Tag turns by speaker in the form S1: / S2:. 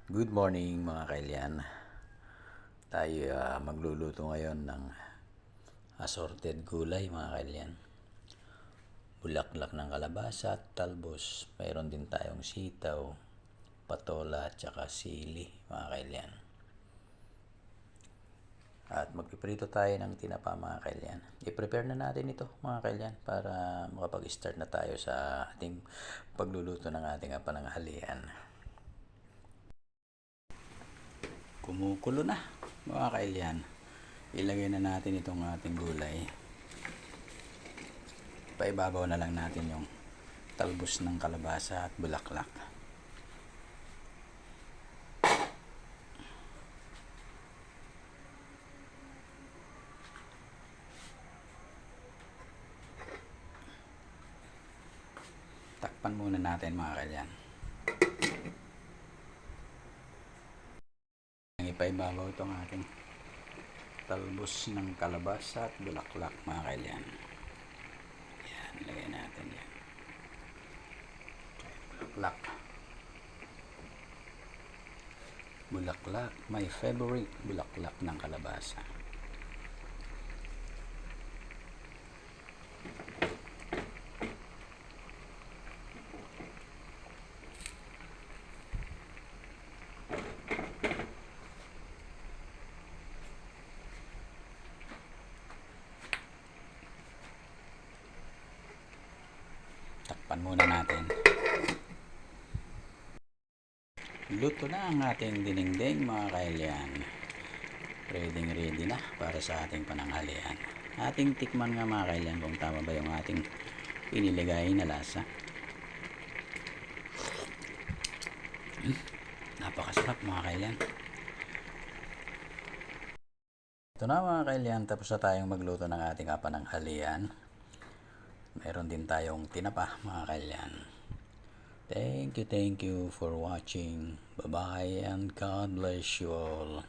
S1: Good morning mga kailyan. Tayo magluluto ngayon ng assorted gulay mga kailyan. Bulaklak ng kalabasa at talbos. Mayroon din tayong sitaw, patola at saka sili mga kailyan. At magpiprito tayo ng tinapa mga kailyan. I-prepare na natin ito mga kailyan para makapag-start na tayo sa ating pagluluto ng ating pananghalian. Kumukulo na mga kailyan. Ilagay na natin itong ating gulay. Paibabaw na lang natin yung talbos ng kalabasa at bulaklak. Takpan muna natin mga kailyan. Ipaibabaw itong ating talbos ng kalabasa at bulaklak mga kailyan. Yan, lagay natin yan. Bulaklak. Bulaklak, my favorite bulaklak ng kalabasa. Takpan muna natin. Luto na ang ating dinengdeng mga kailyan. Ready na para sa ating pananghalian. Ating tikman nga mga kailyan kung tama ba yung ating iniligay na lasa. Napakasarap mga kailyan. Ito na mga kailyan, tapos na tayong magluto ng ating pananghalian. Meron din tayong tinapa mga kailyan. Thank you for watching. Bye-bye and God bless you all.